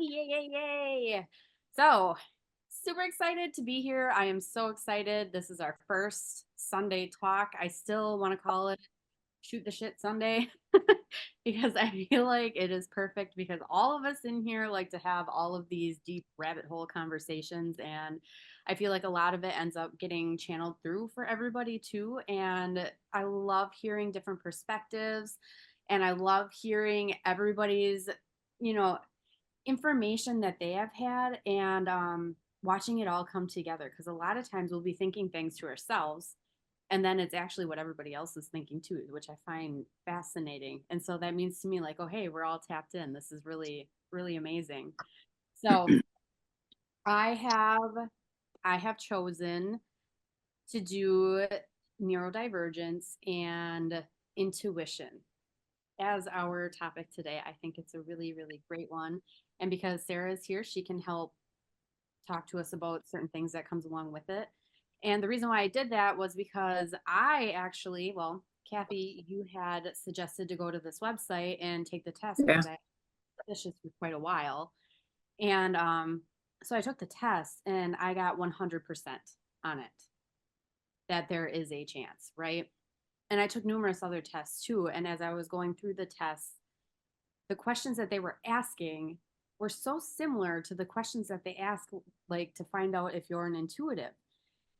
Yay, yay, yay. So, super excited to be here. I am so excited. This is our first Sunday talk. I still want to call it Shoot the Shit Sunday because I feel like it is perfect because all of us in here like to have all of these deep rabbit hole conversations. And I feel like a lot of it ends up getting channeled through for everybody too. And I love hearing different perspectives. And I love hearing everybody's, you know, information that they have had and watching it all come together. Because a lot of times we'll be thinking things to ourselves and then it's actually what everybody else is thinking too, which I find fascinating. And so that means to me, like, oh, hey, we're all tapped in. This is really, really amazing. So I have I have chosen to do neurodivergence and intuition as our topic today. I think it's a really, really great one. And because Sarah is here, she can help talk to us about certain things that comes along with it. And the reason why I did that was because I actually, well, Kathy, you had suggested to go to this website and take the test Yeah. because I had this for quite a while. And so I took the test and I got 100% on it that there is a chance, right? And I took numerous other tests too. And as I was going through the tests, the questions that they were asking were so similar to the questions that they ask, like to find out if you're an intuitive.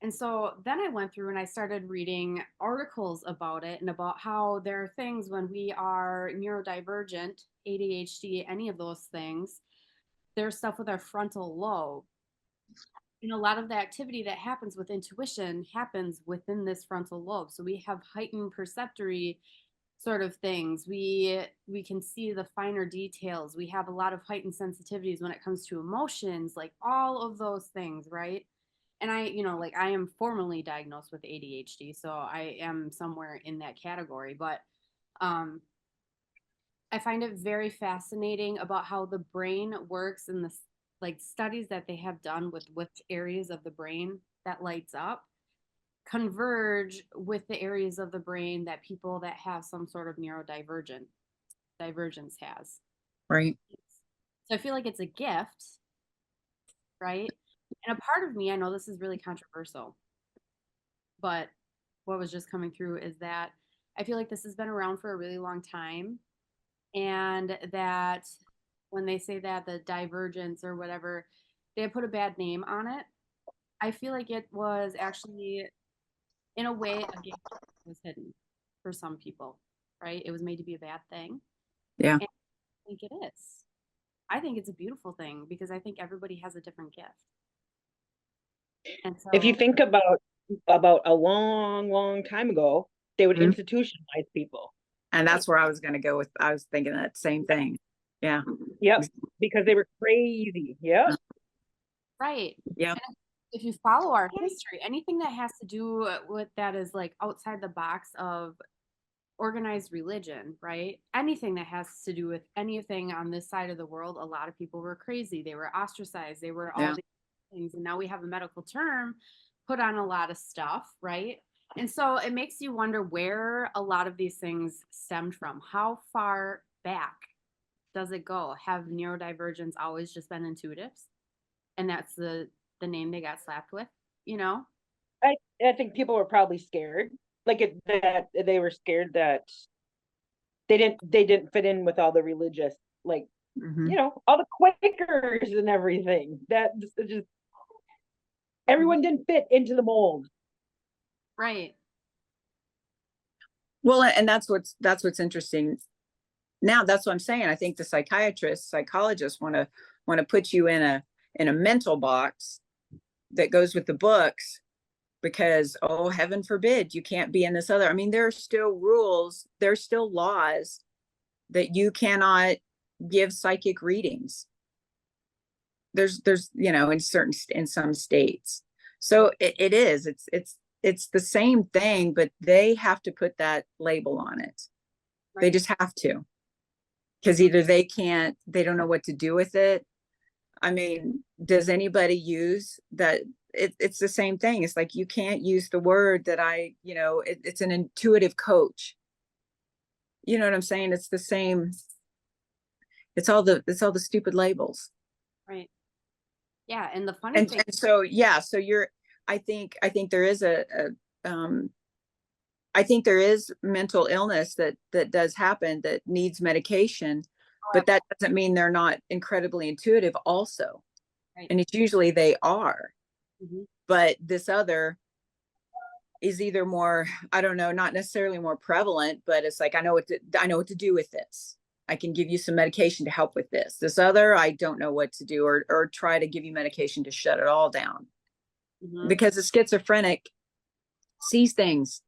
And so then I went through and I started reading articles about it and about how there are things when we are neurodivergent, ADHD, any of those things, there's stuff with our frontal lobe. And a lot of the activity that happens with intuition happens within this frontal lobe. So we have heightened perceptory sort of things. We can see the finer details. We have a lot of heightened sensitivities when it comes to emotions, like all of those things, right? And like I am formally diagnosed with ADHD, so I am somewhere in that category, but um I find it very fascinating about how the brain works and the like studies that they have done with which areas of the brain that lights up converge with the areas of the brain that people that have some sort of neurodivergent divergence has. Right. So I feel like it's a gift, right? And a part of me, I know this is really controversial, but what was just coming through is that I feel like this has been around for a really long time. And that when they say that the divergence or whatever, they put a bad name on it. I feel like it was actually, in a way, a gift that was hidden for some people, right? It was made to be a bad thing. Yeah. And I think it is. I think it's a beautiful thing because I think everybody has a different gift. And If you so, think about a long, long time ago, they would Mhm. institutionalize people. And that's where I was going to go with. I was thinking that same thing. Yeah. Yep, because they were crazy. Yep. right. Yep. And if you follow our history, anything that has to do with that is like outside the box of organized religion, right? Anything that has to do with anything on this side of the world, a lot of people were crazy. They were ostracized. They were all Yeah. these things. And now we have a medical term put on a lot of stuff, right? And so it makes you wonder where a lot of these things stemmed from. How far back does it go? Have neurodivergence always just been intuitives? And that's the name they got slapped with, you know? I think people were probably scared, that they were scared that they didn't fit in with all the religious, like, Hmm. all the Quakers and everything. That just everyone didn't fit into the mold. Right. Well, and that's what's interesting. Now that's what I'm saying. I think the psychologists want to put you in a mental box that goes with the books because, oh, heaven forbid you can't be in this other. I mean, there are still rules, there's still laws that you cannot give psychic readings. There's in some states. So it is. It's the same thing, but they have to put that label on it. Right. They just have to. Because either they don't know what to do with it. I mean, does anybody use that? It's the same thing. It's like you can't use the word that it's an intuitive coach. You know what I'm saying? It's the same. It's all the stupid labels. Right. Yeah. And the funny thing, And so, yeah, so I think there is I think there is mental illness that does happen that needs medication, but that doesn't mean they're not incredibly intuitive also. right. And it's usually they are, Mhm. but this other is either more, I don't know, not necessarily more prevalent, but it's like, I know what to do with this. I can give you some medication to help with this. This other, I don't know what to do, or try to give you medication to shut it all down. Mhm. Because the schizophrenic sees things.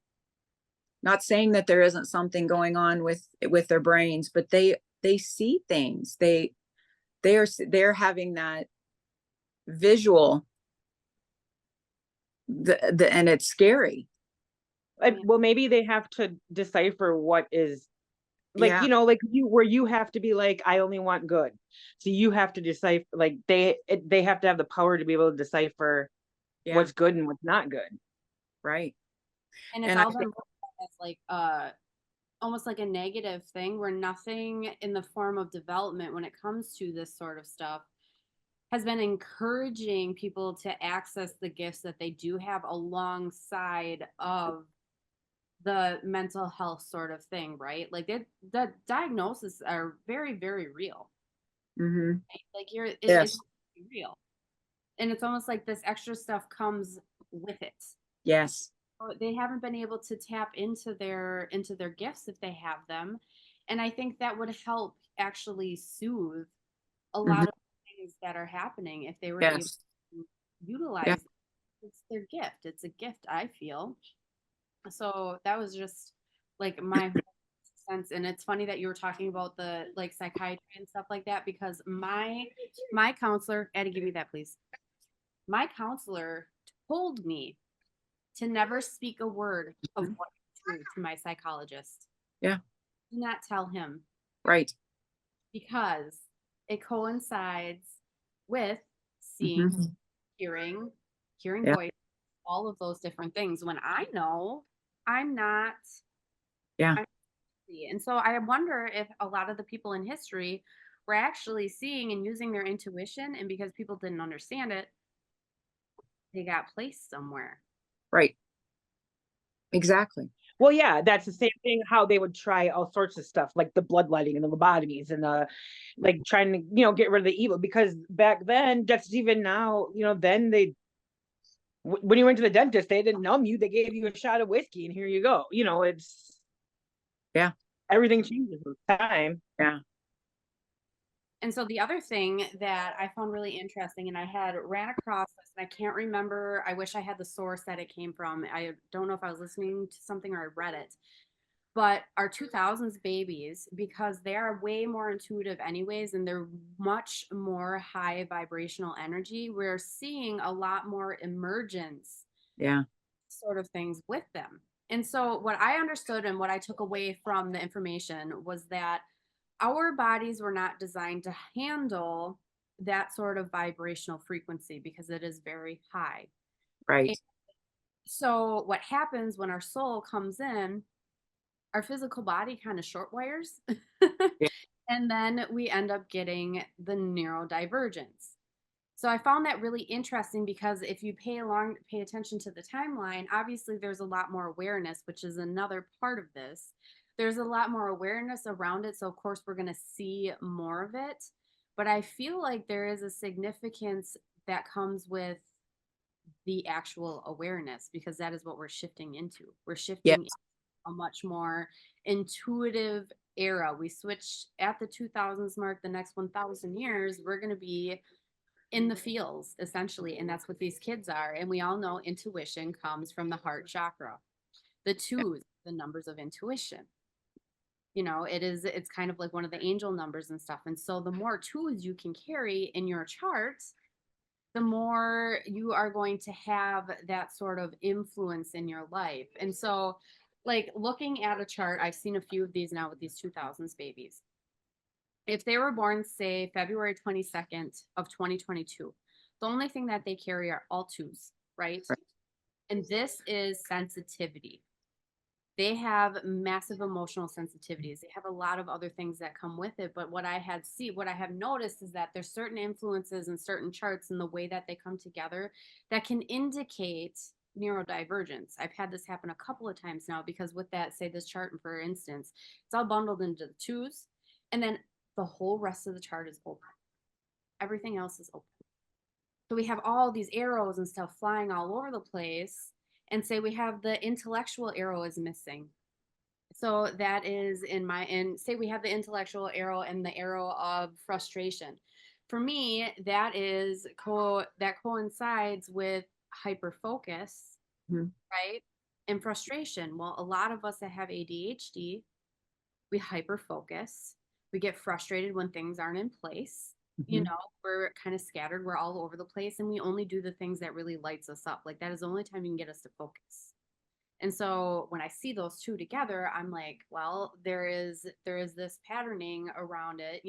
Not saying that there isn't something going on with their brains, but they see things. They're having that visual, and it's scary. Like, Yeah. well, maybe they have to decipher what is, like, Yeah, like you have to be like, I only want good. So you have to decipher, like they have to have the power to be able to decipher yeah, what's good and what's not good. right. And it's And I all been think, looked at as like almost like a negative thing where nothing in the form of development when it comes to this sort of stuff has been encouraging people to access the gifts that they do have alongside of the mental health sort of thing, right? Like the diagnoses are very, very real. mhm, Right? Like it's yes, real. And it's almost like this extra stuff comes with it. yes, They haven't been able to tap into their gifts if they have them. And I think that would help actually soothe a mhm, lot of things that are happening if they were able yes, to yeah, utilize it's their gift. It's a gift, I feel. So that was just like my whole sense. And it's funny that you were talking about the like psychiatry and stuff like that because my counselor, Eddie, give me that please. My counselor told me to never speak a word of what is true to my psychologist. yeah, Do not tell him right. because it coincides with seeing, Mhm, hearing, hearing yeah, voice, all of those different things when I know I'm not yeah, I'm and so I wonder if a lot of the people in history were actually seeing and using their intuition and because people didn't understand it, they got placed somewhere. right, exactly. Well, yeah, that's the same thing how they would try all sorts of stuff like the bloodletting and the lobotomies and like trying to, get rid of the evil, because back then, just even now, then when you went to the dentist, they didn't numb you, they gave you a shot of whiskey and here you go. It's Yeah, everything changes with time. yeah, And so the other thing that I found really interesting, and I had ran across this, and I can't remember, I wish I had the source that it came from. I don't know if I was listening to something or I read it, but our 2000s babies, because they are way more intuitive anyways, and they're much more high vibrational energy, we're seeing a lot more emergence yeah, sort of things with them. And so what I understood and what I took away from the information was that our bodies were not designed to handle that sort of vibrational frequency because it is very high. And right. so what happens when our soul comes in, our physical body kind of short wires. Yeah, And then we end up getting the neurodivergence. So I found that really interesting because if you pay attention to the timeline, obviously there's a lot more awareness, which is another part of this. There's a lot more awareness around it, so of course we're going to see more of it. But I feel like there is a significance that comes with the actual awareness because that is what we're shifting into. We're yes, shifting a much more intuitive era. We switch at the 2000s mark, the next 1000 years, we're going to be in the fields essentially. And that's what these kids are. And we all know intuition comes from the heart chakra. The twos, the numbers of intuition. It's kind of like one of the angel numbers and stuff. And so the more twos you can carry in your chart, the more you are going to have that sort of influence in your life. And so, like looking at a chart, I've seen a few of these now with these 2000s babies. If they were born, say, February 22nd of 2022, the only thing that they carry are all twos, right? right. And this is sensitivity. they have massive emotional sensitivities. They have a lot of other things that come with it. But what I have noticed is that there's certain influences and certain charts in the way that they come together that can indicate neurodivergence. I've had this happen a couple of times now because with that, say this chart, for instance, it's all bundled into the twos, and then the whole rest of the chart is open. Everything else is open. So we have all these arrows and stuff flying all over the place, and say we have the intellectual arrow is missing. So that is and say we have the intellectual arrow and the arrow of frustration. For me, that coincides with hyper focus, right? And frustration. Well, a lot of us that have ADHD, we hyper focus. We get frustrated when things aren't in place. We're kind of scattered, we're all over the place, and we only do the things that really lights us up. Like that is the only time you can get us to focus. And so when I see those two together, I'm like, well, there is this patterning around it,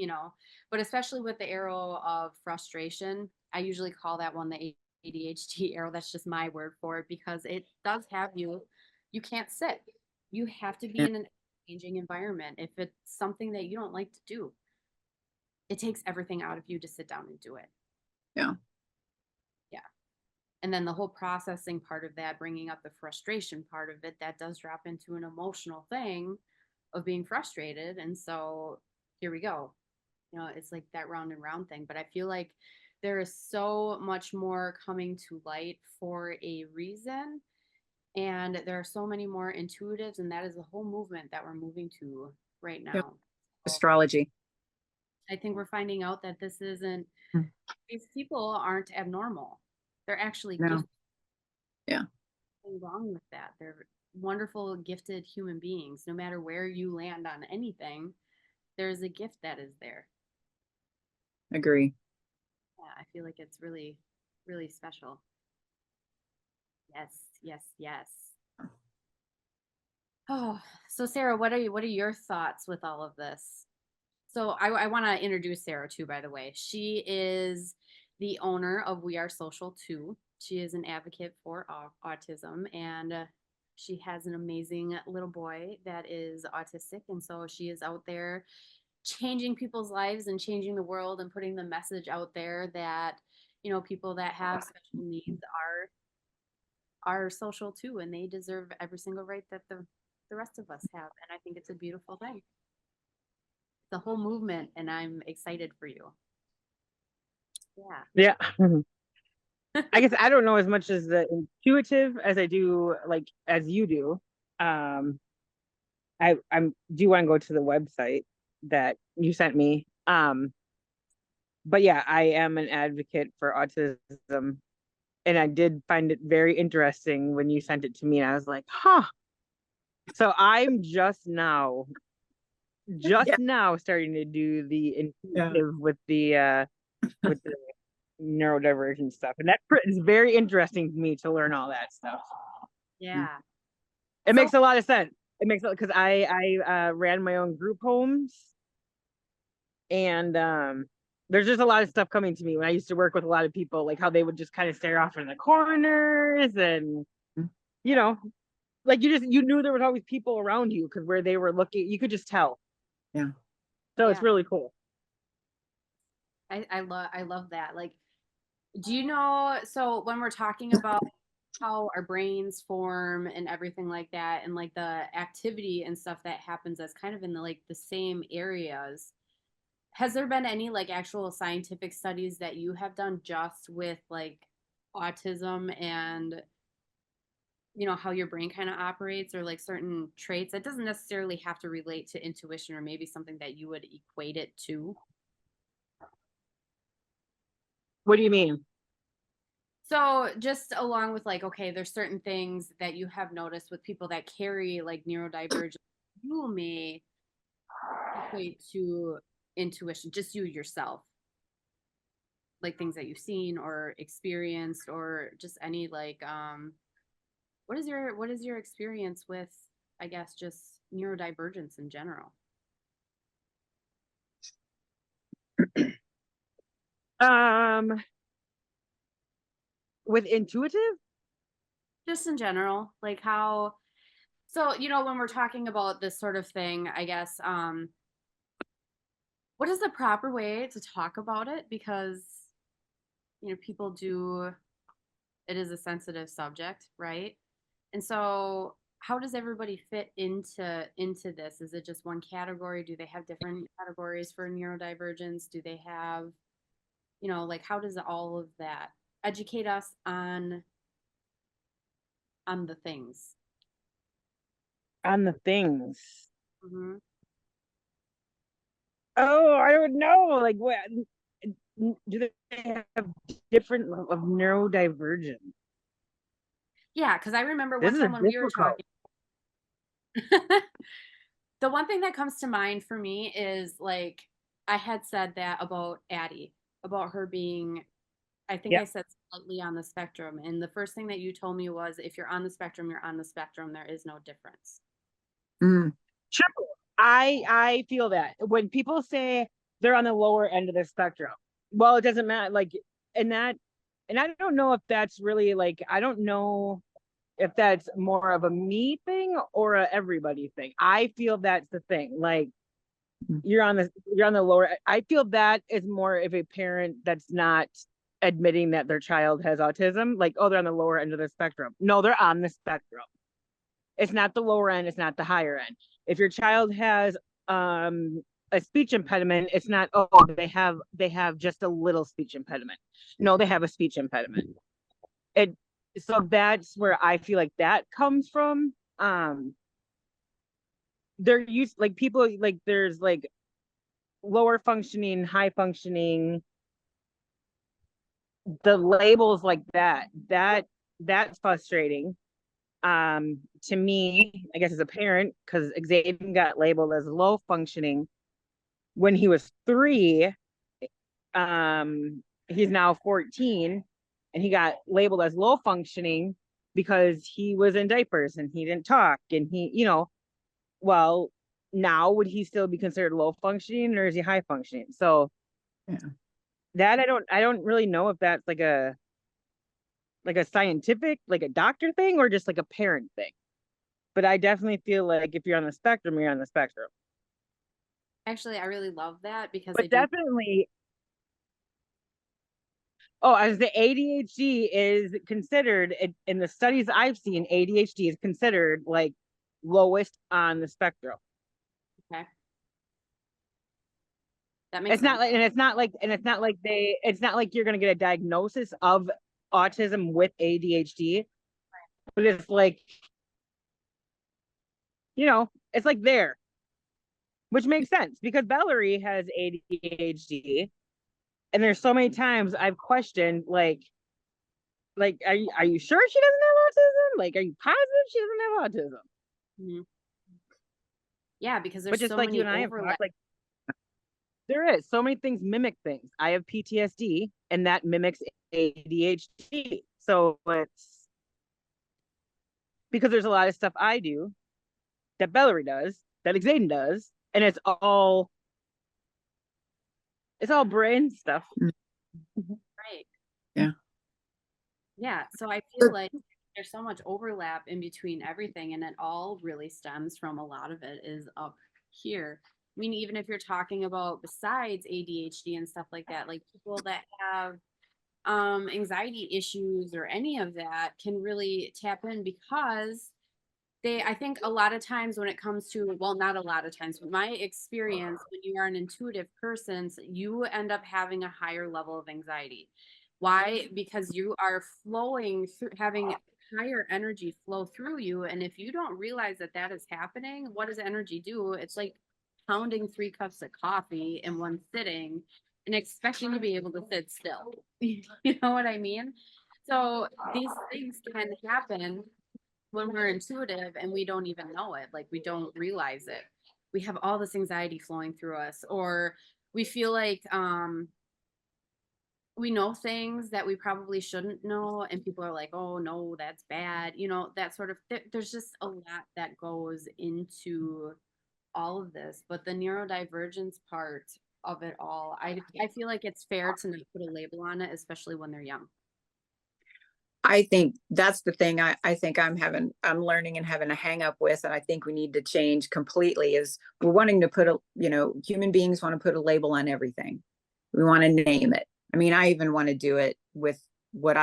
but especially with the arrow of frustration, I usually call that one the ADHD arrow. That's just my word for it, because it does have you can't sit. You have to be in an changing environment. If it's something that you don't like to do, it takes everything out of you to sit down and do it. Yeah. Yeah. And then the whole processing part of that, bringing up the frustration part of it, that does drop into an emotional thing of being frustrated. And so here we go. It's like that round and round thing. But I feel like there is so much more coming to light for a reason. And there are so many more intuitives, and that is a whole movement that we're moving to right now. Yep. Astrology. I think we're finding out that these people aren't abnormal. They're actually gifted. Yeah. Nothing wrong with that. They're wonderful, gifted human beings. No matter where you land on anything, there's a gift that is there. Agree. Yeah, I feel like it's really, really special. Yes, yes, yes. Oh, so Sarah, what are your thoughts with all of this? So I want to introduce Sarah too, by the way. She is the owner of We Are Social too. She is an advocate for autism, and she has an amazing little boy that is autistic. And so she is out there changing people's lives and changing the world and putting the message out there that, people that have special needs are social too, and they deserve every single right that the rest of us have. And I think it's a beautiful thing. The whole movement, and I'm excited for you. Yeah. I guess I don't know as much as the intuitive as I do, like as you do. I do want to go to the website that you sent me. But yeah, I am an advocate for autism, and I did find it very interesting when you sent it to me, and I was like, huh. So I'm just now starting to do the intuitive with the neurodivergent stuff, and that is very interesting to me to learn all that stuff. Yeah, it makes a lot of sense. It makes because I ran my own group homes, and there's just a lot of stuff coming to me when I used to work with a lot of people, like how they would just kind of stare off in the corners, and like you knew there was always people around you because where they were looking, you could just tell. Yeah. So it's really cool. I love that. Like, do you know, so when we're talking about how our brains form and everything like that, and like the activity and stuff that happens that's kind of in the same areas, has there been any like actual scientific studies that you have done just with like autism and how your brain kind of operates, or like certain traits that doesn't necessarily have to relate to intuition, or maybe something that you would equate it to? What do you mean? So just along with like, okay, there's certain things that you have noticed with people that carry like neurodivergent, you may equate to intuition, just you yourself, like things that you've seen or experienced, or just any like what is your experience with, I guess, just neurodivergence in general? With intuitive? Just in general, like how, So, when we're talking about this sort of thing, I guess, what is the proper way to talk about it? Because, people do, it is a sensitive subject, right? And so how does everybody fit into this? Is it just one category? Do they have different categories for neurodivergence? Do they have, like how does all of that educate us on the things? On the things. Hmm. Oh, I don't know. Like, what do they have different of neurodivergent? Yeah, because I remember This one is a time when we were difficult. talking, the one thing that comes to mind for me is like I had said that about Addie, about her being, I think Yeah, I said slightly on the spectrum. And the first thing that you told me was if you're on the spectrum, you're on the spectrum. There is no difference. Mm, true. I feel that when people say they're on the lower end of the spectrum, well, it doesn't matter. Like, and that, and I don't know if that's really like, I don't know if that's more of a me thing or a everybody thing. I feel that's the thing. Like, mm, you're on the lower. I feel that is more of a parent that's not admitting that their child has autism. Like, oh, they're on the lower end of the spectrum. No, they're on the spectrum. It's not the lower end, it's not the higher end. If your child has a speech impediment, it's not, oh, they have just a little speech impediment. No, they have a speech impediment. It So that's where I feel like that comes from. They're used, like, people, like, there's like lower functioning, high functioning, the labels like that's frustrating to me, I guess, as a parent, because Xavier got labeled as low functioning when he was 3. He's now 14, and he got labeled as low functioning because he was in diapers and he didn't talk, and well, now would he still be considered low functioning, or is he high functioning? So yeah. that I don't really know if that's like a scientific, like a doctor thing, or just like a parent thing. But I definitely feel like if you're on the spectrum, you're on the spectrum. Actually, I really love that because I But do. definitely, oh, as the ADHD is considered in the studies I've seen, ADHD is considered like lowest on the spectrum. Okay, that makes It's not sense. like, and it's not like you're gonna get a diagnosis of autism with ADHD, but it's like, it's like there, which makes sense because Valerie has ADHD, and there's so many times I've questioned, like, are you sure she doesn't have autism? Like, are you positive she doesn't have autism? Mhm. Yeah, because But there's just so like you many and I have overlap. talked, like, there is so many things mimic things. I have PTSD, and that mimics ADHD. So it's because there's a lot of stuff I do that Valerie does, that Xaden does, and it's all brain stuff. mm, Right. yeah. Yeah. So I feel But like there's so much overlap in between everything, and it all really stems from a lot of it is up here. I mean, even if you're talking about besides ADHD and stuff like that, like people that have anxiety issues or any of that can really tap in because I think a lot of times when it comes to, well, not a lot of times, but my experience, when you are an intuitive person, you end up having a higher level of anxiety. Why? Because you are flowing through, having higher energy flow through you. And if you don't realize that that is happening, what does energy do? It's like pounding 3 cups of coffee in one sitting and expecting to be able to sit still. You know what I mean? So these things can happen when we're intuitive and we don't even know it, like we don't realize it. We have all this anxiety flowing through us, or we feel like we know things that we probably shouldn't know, and people are like, oh no, that's bad, that sort of there's just a lot that goes into all of this. But the neurodivergence part of it all, I feel like it's fair to not put a label on it, especially when they're young. I think that's the thing I think I'm learning and having a hang up with, and I think we need to change completely is we're wanting to put human beings want to put a label on everything. We want to name it. I mean, I even want to do it with what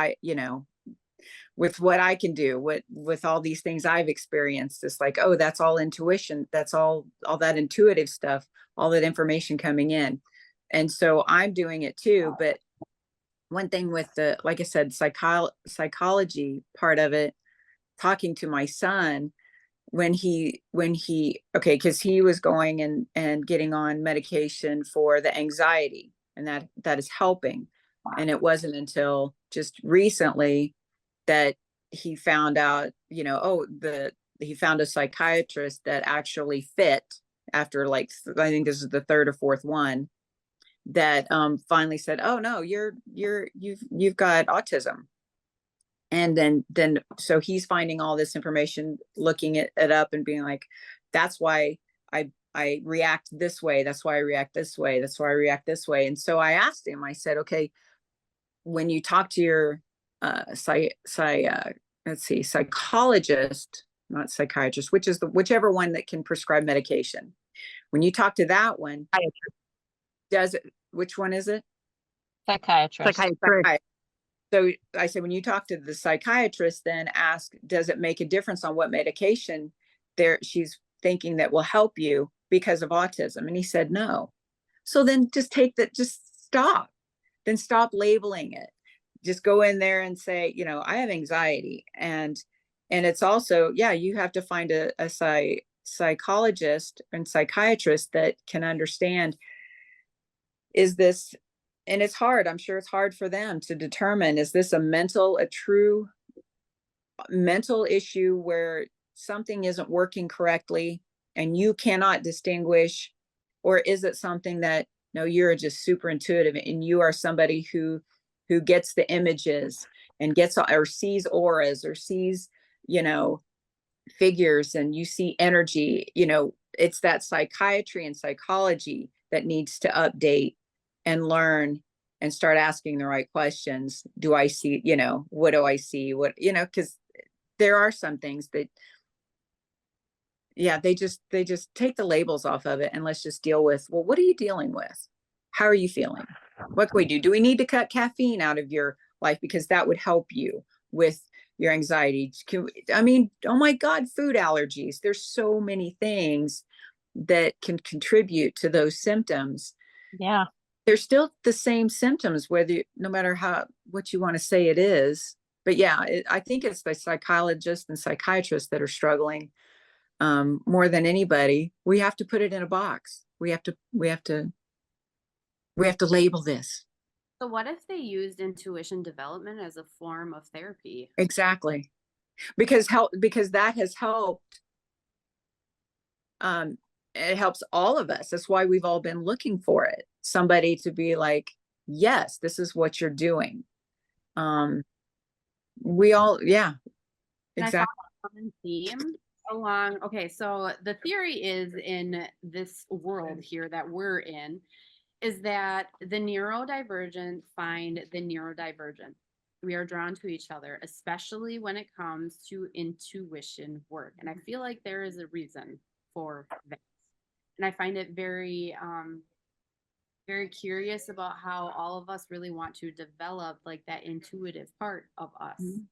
with what I can do, with all these things I've experienced. It's like, oh, that's all intuition. That's all that intuitive stuff, all that information coming in. And so I'm doing it too, but one thing with the, like I said, psychology part of it, talking to my son okay, because he was going and getting on medication for the anxiety, and that is helping. And it wasn't until just recently that he found out, he found a psychiatrist that actually fit after, like, I think this is the third or fourth one, that finally said, "Oh no, you've got autism." And then so he's finding all this information, looking it up, and being like, "That's why I react this way. That's why I react this way. That's why I react this way." And so I asked him. I said, "Okay, when you talk to your psychologist, not psychiatrist, whichever one that can prescribe medication. When you talk to that one, does it? Which one is it? Psychiatrist. Psychiatrist. So I said, when you talk to the psychiatrist, then ask, does it make a difference on what medication she's thinking that will help you because of autism? And he said, no. So then just stop. Then stop labeling it. Just go in there and say, I have anxiety. And it's also, yeah, you have to find a psychologist and psychiatrist that can understand, is this, and it's hard. I'm sure it's hard for them to determine, is this a true mental issue where something isn't working correctly and you cannot distinguish, or is it something that, no, you're just super intuitive and you are somebody who gets the images and gets or sees auras or sees, figures, and you see energy. It's that psychiatry and psychology that needs to update and learn and start asking the right questions. Do I see, what do I see? What, because there are some things that, yeah, they just take the labels off of it, and let's just deal with, well, what are you dealing with? How are you feeling? What can we do? Do we need to cut caffeine out of your life because that would help you with your anxiety? Oh my God, food allergies. There's so many things that can contribute to those symptoms. Yeah. They're still the same symptoms, no matter what you want to say it is. But yeah, I think it's the psychologists and psychiatrists that are struggling more than anybody. We have to put it in a box. We have to label this. So what if they used intuition development as a form of therapy? Exactly. Because that has helped. It helps all of us. That's why we've all been looking for it. Somebody to be like, yes, this is what you're doing. We all, yeah, exactly. A common theme okay, so the theory is, in this world here that we're in, is that the neurodivergent find the neurodivergent. We are drawn to each other, especially when it comes to intuition work. And I feel like there is a reason for that. And I find it very, very curious about how all of us really want to develop like that intuitive part of us. Mm-hmm.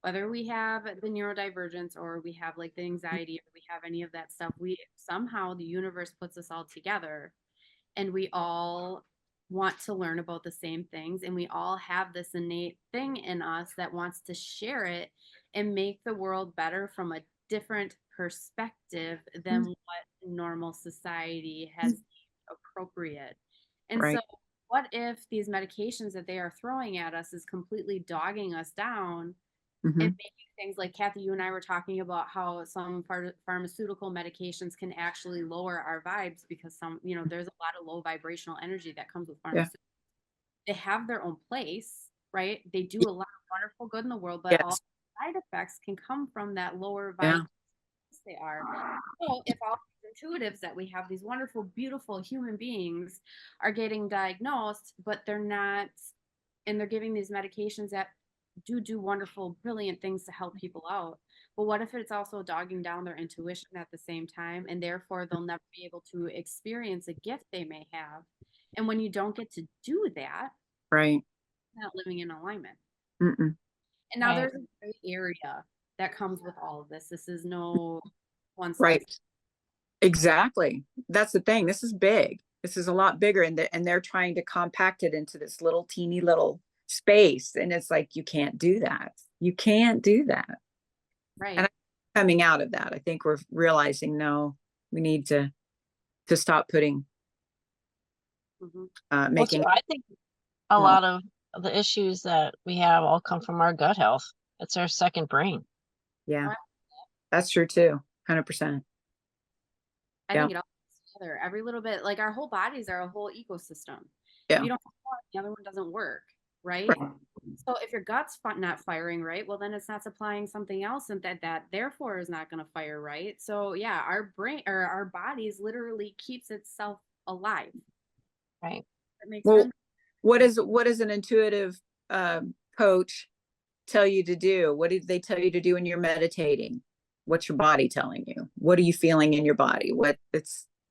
Whether we have the neurodivergence or we have like the anxiety or we have any of that stuff, somehow the universe puts us all together, and we all want to learn about the same things, and we all have this innate thing in us that wants to share it and make the world better from a different perspective than what normal society has appropriate. And right. So what if these medications that they are throwing at us is completely dogging us down? Mm-hmm. And making things like, Kathy, you and I were talking about how some pharmaceutical medications can actually lower our vibes because there's a lot of low vibrational energy that comes with pharmaceuticals. Yeah. They have their own place, right? They do a lot of wonderful good in the world, but yes. All side effects can come from that lower vibration. Yeah. They are. So if all these intuitives that we have, these wonderful, beautiful human beings, are getting diagnosed, but they're not, and they're giving these medications that do wonderful, brilliant things to help people out. But what if it's also dogging down their intuition at the same time, and therefore they'll never be able to experience a gift they may have? And when you don't get to do that, Right. you're not living in alignment. Mm-mm. And now Right. there's a gray area that comes with all of this. This is no one size. Right. Exactly. That's the thing. This is big. This is a lot bigger, and they're trying to compact it into this little teeny little space. And it's like, you can't do that. You can't do that. Right. And coming out of that, I think we're realizing, no, we need to stop putting, Mhm. making, I think a Well- lot of the issues that we have all come from our gut health. It's our second brain. yeah, Right. that's true too. 100%. I Yeah. think it all comes together. Every little bit, like our whole bodies are a whole ecosystem. Yeah. If you don't have one, the other one doesn't work, right? Right. So if your gut's not firing right, well then it's not supplying something else, and that therefore is not going to fire right. So yeah, our brain or our bodies literally keeps itself alive. Right. That makes Well, sense. what does an intuitive coach tell you to do? What do they tell you to do when you're meditating? What's your body telling you? What are you feeling in your body?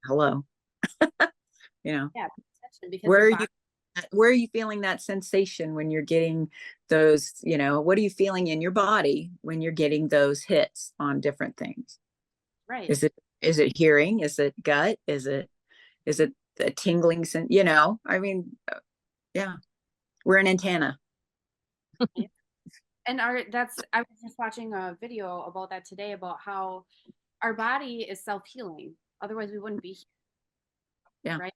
Hello. You know, Yeah, because where your are body, where are you feeling that sensation when you're getting those, what are you feeling in your body when you're getting those hits on different things? right? Is it hearing? Is it gut? Is it a tingling sense? I mean, yeah, we're an antenna. And I was just watching a video about that today, about how our body is self-healing. Otherwise we wouldn't be here. Yeah. Right.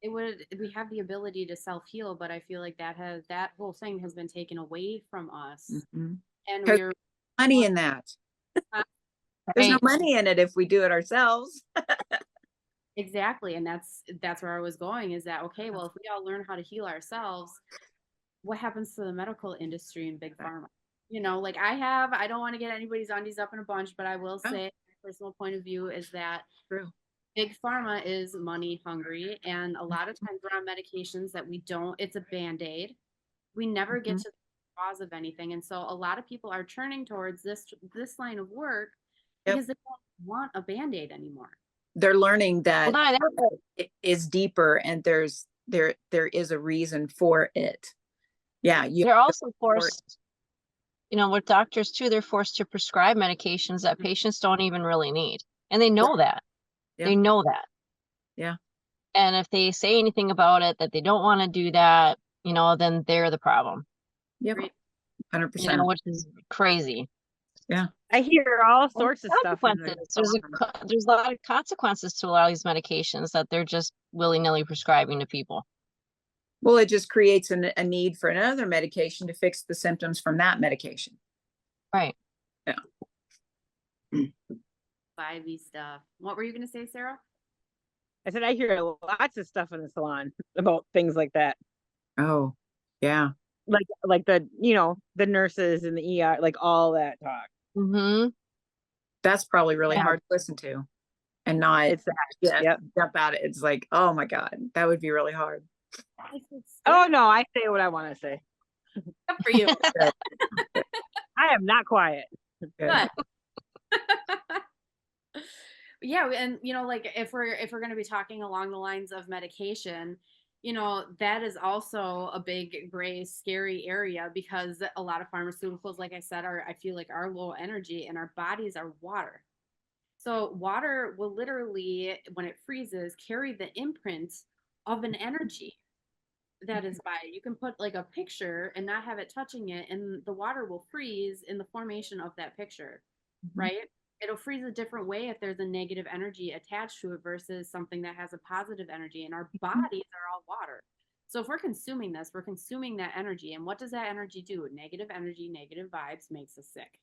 We have the ability to self-heal, but I feel like that whole thing has been taken away from us. Mhm. And 'Cause we're Money in that. There's no Right. money in it if we do it ourselves. exactly, and that's where I was going, is that okay, well, if we all learn how to heal ourselves, what happens to the medical industry and big pharma? Like I don't want to get anybody's undies up in a bunch, but I will Oh. say my personal point of view is that True. big pharma is money hungry, and a lot of times we're on medications that it's a band-aid. We never get Mhm. to the cause of anything. And so a lot of people are turning towards this line of work Yep. because they don't want a band-aid anymore. They're learning Well, that not that, it is deeper, and there is a reason for it. Yeah, they're also forced, with doctors too, they're forced to prescribe medications that patients don't even really need. And they know that. Yeah. They know that. Yeah. And if they say anything about it, that they don't want to do that, then they're the problem. Yep. Right. 100%. Which is crazy. I hear all sorts of stuff. Consequences. There's a lot of consequences to a lot of these medications that they're just willy-nilly prescribing to people. Well, it just creates a need for another medication to fix the symptoms from that medication. Right. Vibey stuff. What were you going to say, Sarah? I said I hear lots of stuff in the salon about things like that. Oh, yeah. Like the the nurses and the ER, like all that talk. Mm-hmm. That's probably really Yeah. hard to listen to, and not It's yep. jump at it. It's like, oh my God, that would be really hard. Oh no, I say what I want to say. Good for you. I am not quiet. Good. Yeah, and like if we're going to be talking along the lines of medication, that is also a big gray scary area, because a lot of pharmaceuticals, like I said, I feel like are low energy, and our bodies are water. So water will literally, when it freezes, carry the imprint of an energy that is by it. You can put like a picture and not have it touching it, and the water will freeze in the formation of that picture, right? It'll freeze a different way if there's a negative energy attached to it versus something that has a positive energy. And our bodies are all water. So if we're consuming this, we're consuming that energy. And what does that energy do? Negative energy, negative vibes makes us sick.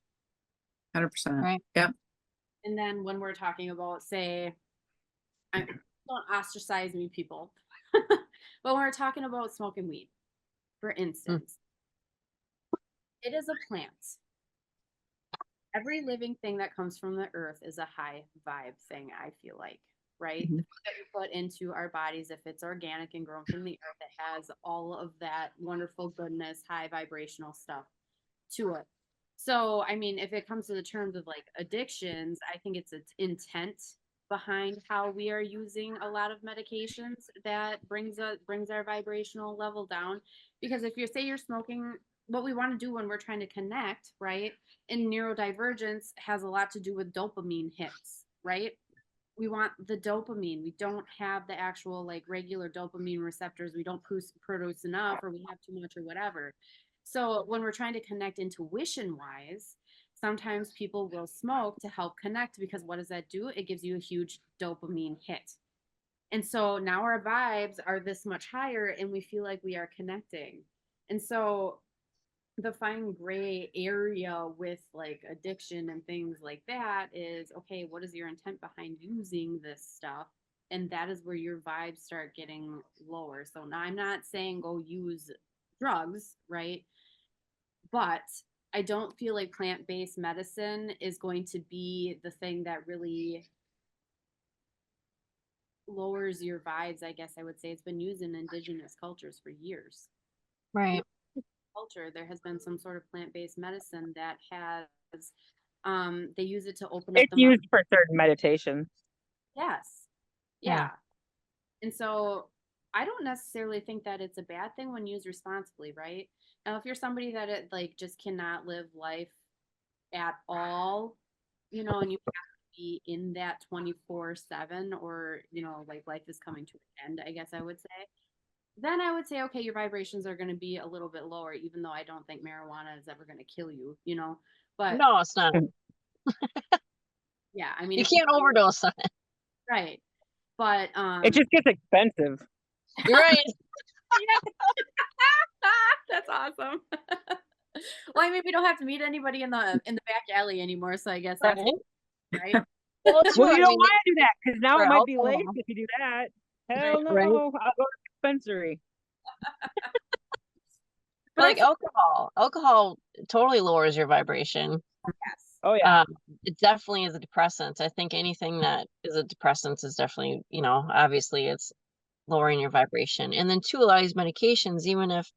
100%. Right. Yeah. And then when we're talking about, say, don't ostracize me, people, but when we're talking about smoking weed, for instance, it is a plant. Every living thing that comes from the earth is a high vibe thing, I feel like, right? Mhm. The food that we put into our bodies, if it's organic and grown from the earth, it has all of that wonderful goodness, high vibrational stuff. to it. So, I mean, if it comes to the terms of like addictions, I think it's intent behind how we are using a lot of medications that brings our vibrational level down. Because if you say you're smoking, what we want to do when we're trying to connect, right? And neurodivergence has a lot to do with dopamine hits, right? We want the dopamine. We don't have the actual like regular dopamine receptors. We don't produce enough, or we have too much, or whatever. So when we're trying to connect intuition wise, sometimes people will smoke to help connect, because what does that do? It gives you a huge dopamine hit. And so now our vibes are this much higher and we feel like we are connecting. And so the fine gray area with like addiction and things like that is, okay, what is your intent behind using this stuff? And that is where your vibes start getting lower. So now I'm not saying go use drugs, right? But I don't feel like plant-based medicine is going to be the thing that really lowers your vibes. I guess I would say it's been used in indigenous cultures for years. Right. Culture, there has been some sort of plant-based medicine that has they use it to open up It's the mind. used for certain meditations. Yes. Yeah. Yeah. And so I don't necessarily think that it's a bad thing when used responsibly, right? Now, if you're somebody that it like just cannot live life at all, you know, and you have to be in that 24/7, or, you know, like life is coming to an end, I guess I would say, then I would say, okay, your vibrations are going to be a little bit lower, even though I don't think marijuana is ever going to kill you, you know? But No, it's not. yeah, I mean, You if can't overdose on it. right. But It just gets expensive. You're right. that's awesome. Well, I mean, we don't have to meet anybody in the back alley anymore, so I guess that's Right. right. Well, too, Well, I you don't mean, want to do that because now for it might be late alcohol, if you do that. Hell no, right? I'll go to the dispensary. But Like alcohol totally lowers your vibration. yes. Oh yeah. It definitely is a depressant. I think anything that is a depressant is definitely, you know, obviously it's lowering your vibration. And then too, a lot of these medications, even if,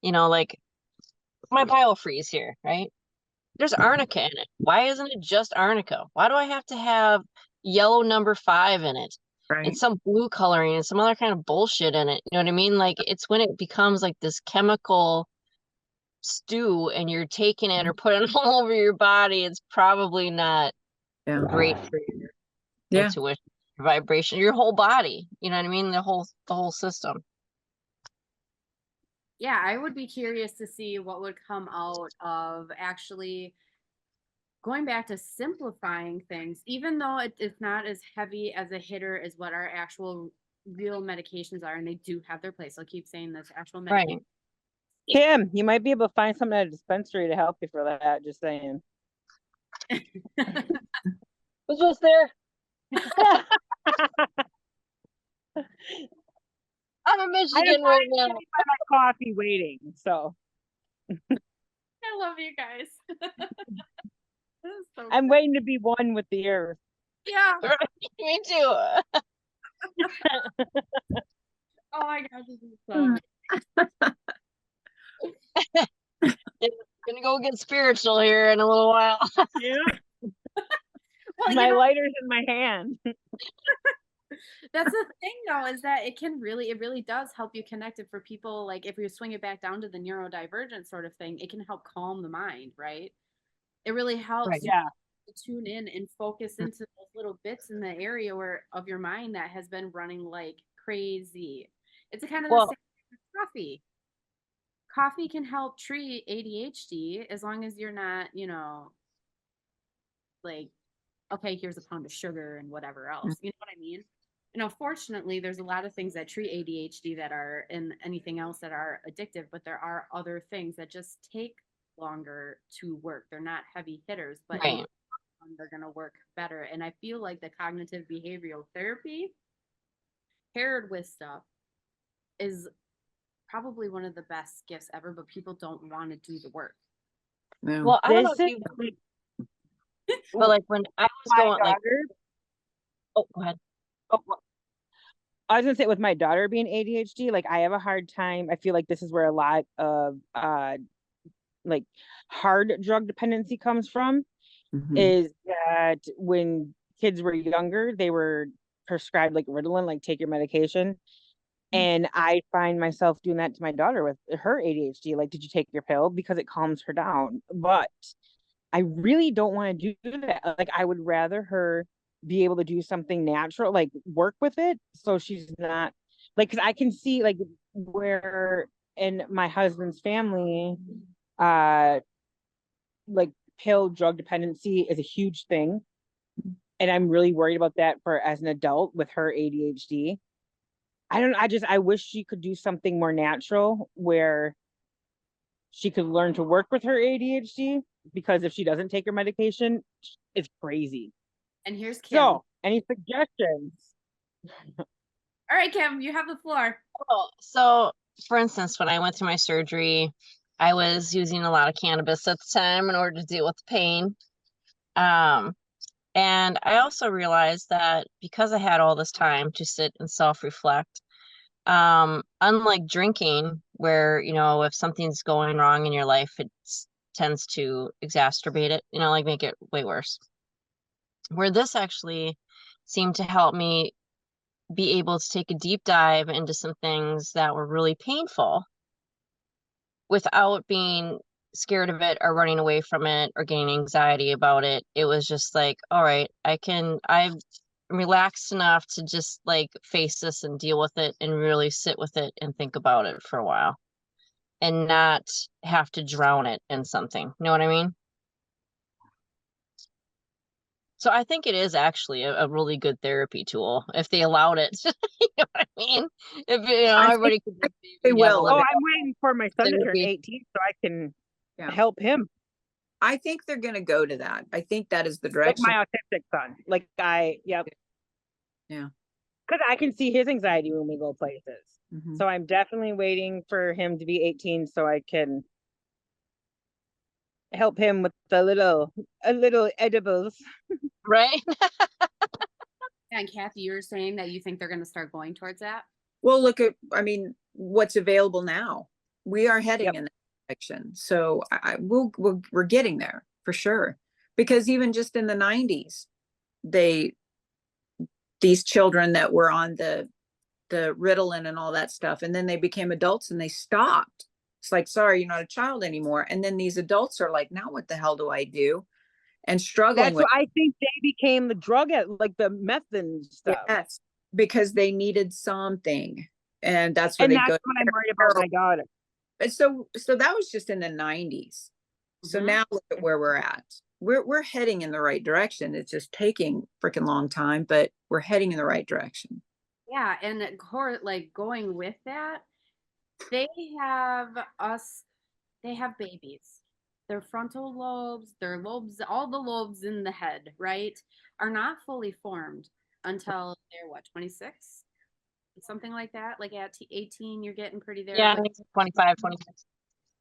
you know, like my biofreeze here, right? There's arnica in it. Why isn't it just arnica? Why do I have to have yellow number 5 in it? Right. And some blue coloring and some other kind of bullshit in it. You know what I mean? Like it's when it becomes like this chemical stew and you're taking it or putting it all over your body, it's probably not Yeah. great for your Yeah. intuition, your vibration, your whole body. You know what I mean? The whole system. Yeah, I would be curious to see what would come out of actually going back to simplifying things, even though it's not as heavy as a hitter as what our actual real medications are, and they do have their place. I'll keep saying this, actual medication. Right. Kim, you might be able to find something at a dispensary to help you for that. Just saying. Was just there. I'm in Michigan right now. My coffee waiting. So I love you guys. This is so I'm good. waiting to be one with the earth. Yeah. Me too. Oh my gosh, this is so Gonna go get spiritual here in a little while. Yeah. well, My lighter's in my hand. that's the thing though, is that it really does help you connect it for people. Like if we swing it back down to the neurodivergent sort of thing, it can help calm the mind, right? It really helps Right. you Yeah. to tune in and focus into those little bits in the area where of your mind that has been running like crazy. It's a kind of the Well, same with coffee. Coffee can help treat ADHD as long as you're not, you know, like, okay, here's a pound of sugar and whatever else. You know what I mean? You know, fortunately, there's a lot of things that treat ADHD that are, and anything else that are addictive, but there are other things that just take longer to work. They're not heavy hitters, but in the right. long run, they're going to work better. And I feel like the cognitive behavioral therapy paired with stuff is probably one of the best gifts ever, but people don't want to do the work. No. Well, I don't know This if is you, but like when I was my going, like, daughter. oh, go ahead. Oh, I was gonna say with my daughter being ADHD, like I have a hard time. I feel like this is where a lot of like hard drug dependency comes from Mhm. is that when kids were younger, they were prescribed like Ritalin, like take your medication. And I find myself doing that to my daughter with her ADHD. Like, did you take your pill? Because it calms her down. But I really don't want to do that. Like, I would rather her be able to do something natural, like work with it. So she's not like, cause I can see like where in my husband's family, uh, like pill drug dependency is a huge thing. And I'm really worried about that for as an adult with her ADHD. I wish she could do something more natural where she could learn to work with her ADHD, because if she doesn't take her medication, it's crazy. And here's Kim. So, any suggestions? All right, Kim, you have the floor. Oh, so for instance, when I went through my surgery, I was using a lot of cannabis at the time in order to deal with the pain. And I also realized that because I had all this time to sit and self-reflect, unlike drinking, where, you know, if something's going wrong in your life, it tends to exacerbate it, you know, like make it way worse. Where this actually seemed to help me be able to take a deep dive into some things that were really painful without being scared of it or running away from it or getting anxiety about it. It was just like, all right, I'm relaxed enough to just like face this and deal with it and really sit with it and think about it for a while and not have to drown it in something. You know what I mean? So I think it is actually a really good therapy tool if they allowed it. You know what I mean? If, you know, I think everybody could just they have a will. little Oh, I'm waiting for my son to turn therapy. 18 so I can Yeah. help him, I think they're going to go to that. I think that is the like direction. my autistic son. Like yep. Yeah. Because I can see his anxiety when we go places. Mhm. So I'm definitely waiting for him to be 18 so I can help him with a little edibles. Right? And Kathy, you're saying that you think they're going to start going towards that? Well, look at, I mean, what's available now. We are heading Yep. in that direction. So we're getting there for sure. Because even just in the 90s, these children that were on the Ritalin and all that stuff, and then they became adults and they stopped. It's like, sorry, you're not a child anymore. And then these adults are like, now what the hell do I do? And struggling That's with what I think they became the drug at, like the meth and stuff. yes, because they needed something. And that's where And they that's go. what I'm worried about my daughter. So that was just in the 90s. So Mhm. now look at where we're at. We're heading in the right direction. It's just taking freaking long time, but we're heading in the right direction. Yeah, and like going with that, they have us, they have babies. Their frontal lobes, their lobes, all the lobes in the head, right, are not fully formed until they're what, 26? Something like that. Like at 18, you're getting pretty there. Yeah, But 25, 26.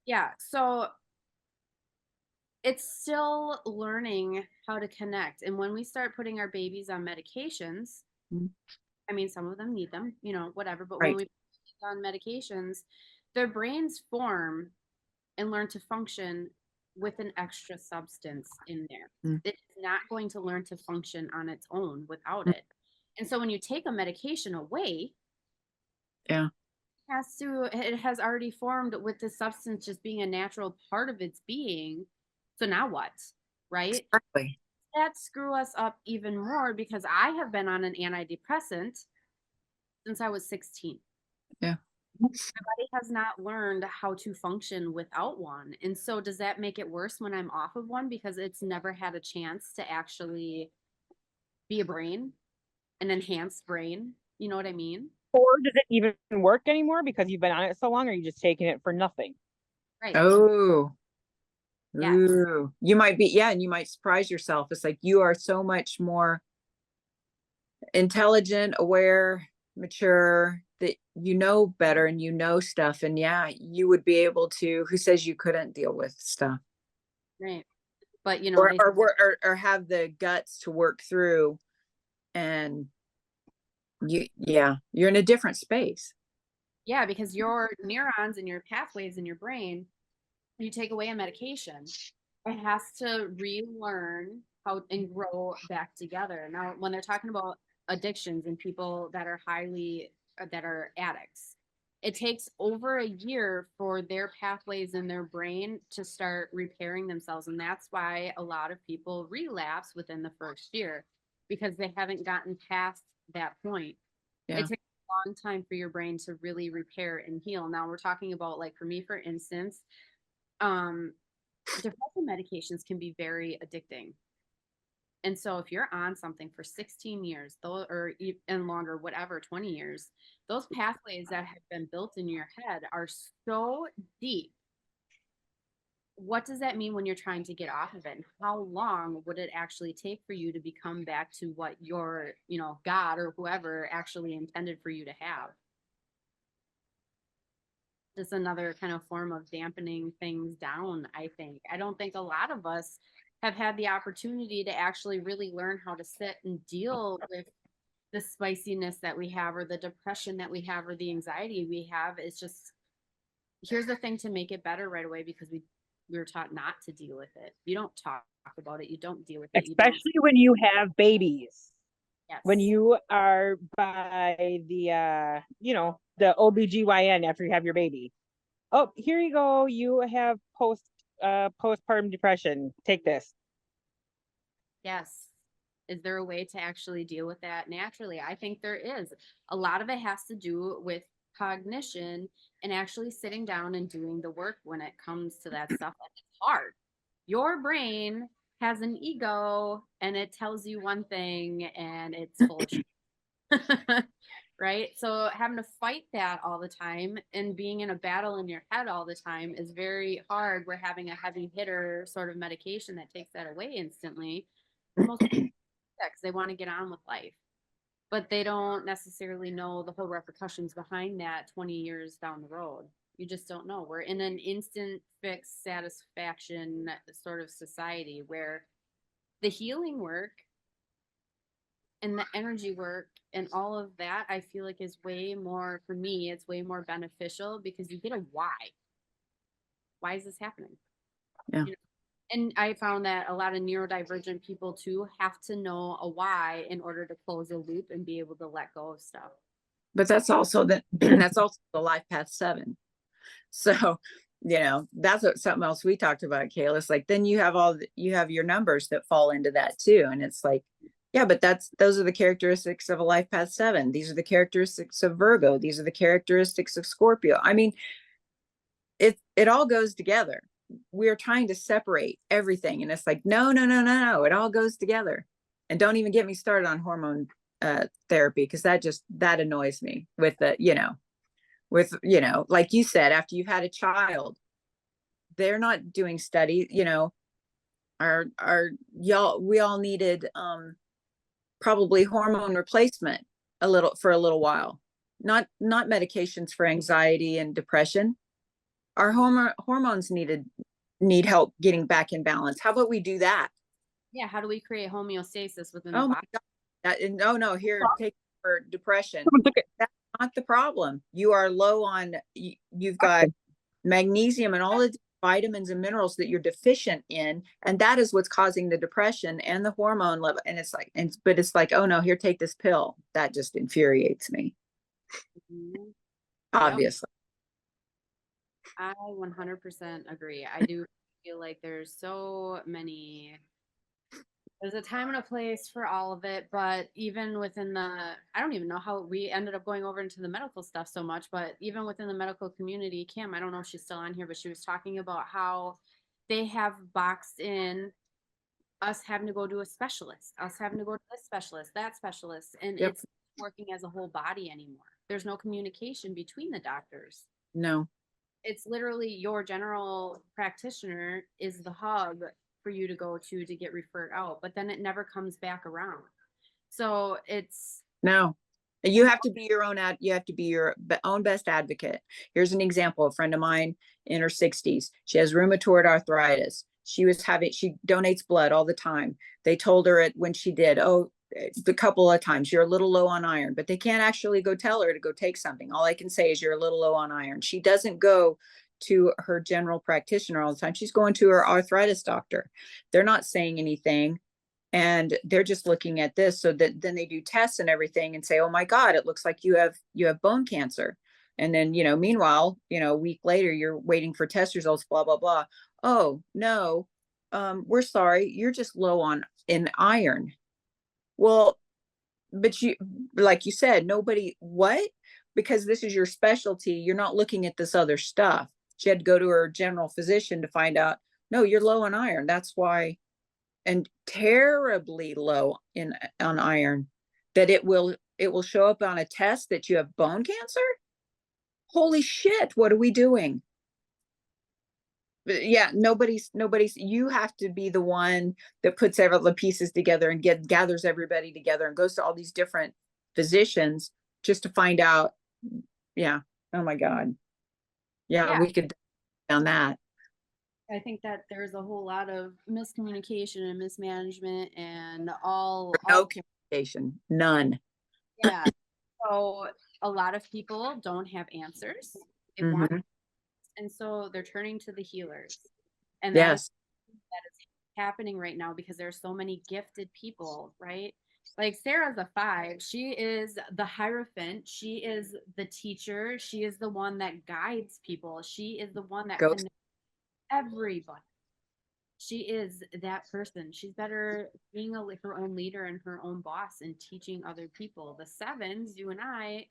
yeah, so it's still learning how to connect. And when we start putting our babies on medications, Mhm. I mean, some of them need them, you know, whatever. But when Right. we put on medications, their brains form and learn to function with an extra substance in there. Mm. It's not going to learn to function on its own without Mm. it. And so when you take a medication away, Yeah. it has already formed with the substance just being a natural part of its being. So now what? Right? Exactly. That screw us up even more because I have been on an antidepressant since I was 16. Yeah. My body has not learned how to function without one. And so does that make it worse when I'm off of one because it's never had a chance to actually be a brain, an enhanced brain? You know what I mean? Or does it even work anymore because you've been on it so long, or are you just taking it for nothing? Right. Oh. Yes. Ooh. You might be, yeah, and you might surprise yourself. It's like you are so much more intelligent, aware, mature, that you know better and you know stuff. And yeah, you would be able to, who says you couldn't deal with stuff? Right. But you know, Or have the guts to work through, and you're in a different space. yeah, because your neurons and your pathways in your brain you take away a medication, it has to relearn how and grow back together. Now, when they're talking about addictions and people that are that are addicts, it takes over a year for their pathways in their brain to start repairing themselves. And that's why a lot of people relapse within the first year, because they haven't gotten past that point. Yeah. It takes a long time for your brain to really repair and heal. Now we're talking about, like, for me, for instance, depressant medications can be very addicting. And so if you're on something for 16 years, though, and longer, whatever, 20 years, those pathways that have been built in your head are so deep. What does that mean when you're trying to get off of it? And how long would it actually take for you to become back to what your, God or whoever actually intended for you to have? Just another kind of form of dampening things down, I think. I don't think a lot of us have had the opportunity to actually really learn how to sit and deal with the spiciness that we have, or the depression that we have, or the anxiety we have. It's just, here's the thing to make it better right away, because we were taught not to deal with it. You don't talk about it. You don't deal with it. Especially when you have babies. Yes. When you are by the the OBGYN after you have your baby. Oh, here you go. You have postpartum depression. Take this. Yes. Is there a way to actually deal with that naturally? I think there is. A lot of it has to do with cognition and actually sitting down and doing the work when it comes to that stuff. And it's hard. Your brain has an ego and it tells you one thing and it's full of shit. Right? So having to fight that all the time and being in a battle in your head all the time is very hard. We're having a heavy hitter sort of medication that takes that away instantly. Most people, because they want to get on with life, but they don't necessarily know the whole repercussions behind that 20 years down the road. You just don't know. We're in an instant fix satisfaction sort of society where the healing work and the energy work and all of that, I feel like, is way more, for me, it's way more beneficial, because you get a why. Why is this happening? Yeah. And I found that a lot of neurodivergent people too have to know a why in order to close a loop and be able to let go of stuff. But that's also that's also the life path 7. So, that's something else we talked about, Kayla. It's like, then you have your numbers that fall into that too. And it's like, yeah, but those are the characteristics of a life path 7. These are the characteristics of Virgo. These are the characteristics of Scorpio. I mean, it all goes together. We're trying to separate everything. And it's like, no, it all goes together. And don't even get me started on hormone therapy, because that annoys me with the, like you said, after you've had a child, they're not doing study, we all needed probably hormone replacement for a little while, not medications for anxiety and depression. Our hormones need help getting back in balance. How about we do that? Yeah. How do we create homeostasis within the Oh my body? God. No, here, take for depression. That's not the problem. You are low on, you've got magnesium and all the vitamins and minerals that you're deficient in. And that is what's causing the depression and the hormone level. And it's like, but it's like, oh no, here, take this pill. That just infuriates me. Mm-hmm. Obviously. I 100% agree. I do feel like there's a time and a place for all of it, but even within I don't even know how we ended up going over into the medical stuff so much, but even within the medical community, Kim, I don't know if she's still on here, but she was talking about how they have boxed in us having to go to a specialist, us having to go to this specialist, that specialist, and it's not working as a whole body anymore. There's no communication between the doctors. No. It's literally your general practitioner is the hub for you to go to get referred out, but then it never comes back around. So no, you have to be your own best advocate. Here's an example. A friend of mine in her 60s, she has rheumatoid arthritis. She donates blood all the time. They told her when she did, a couple of times, you're a little low on iron, but they can't actually go tell her to go take something. All I can say is you're a little low on iron. She doesn't go to her general practitioner all the time. She's going to her arthritis doctor. They're not saying anything. And they're just looking at this, so that then they do tests and everything and say, oh my God, it looks like you have bone cancer. And then, meanwhile, a week later, you're waiting for test results, blah, blah, blah. Oh, no, we're sorry. You're just low in iron. Well, but like you said, what? Because this is your specialty. You're not looking at this other stuff. She had to go to her general physician to find out, no, you're low on iron. That's why, and terribly low on iron, that it will show up on a test that you have bone cancer. Holy shit, what are we doing? But yeah, nobody's, you have to be the one that puts all the pieces together and gathers everybody together and goes to all these different physicians just to find out. Yeah. Oh my God. Yeah. We could on that. I think that there's a whole lot of miscommunication and mismanagement and all Communication, none. Yeah. So a lot of people don't have answers. They want, and so they're turning to the healers. And that is happening right now because there's so many gifted people, right? Like Sarah's a 5. She is the Hierophant. She is the teacher. She is the one that guides people. She is the one that connects everybody. She is that person. She's better being her own leader and her own boss and teaching other people. The 7s, you and I,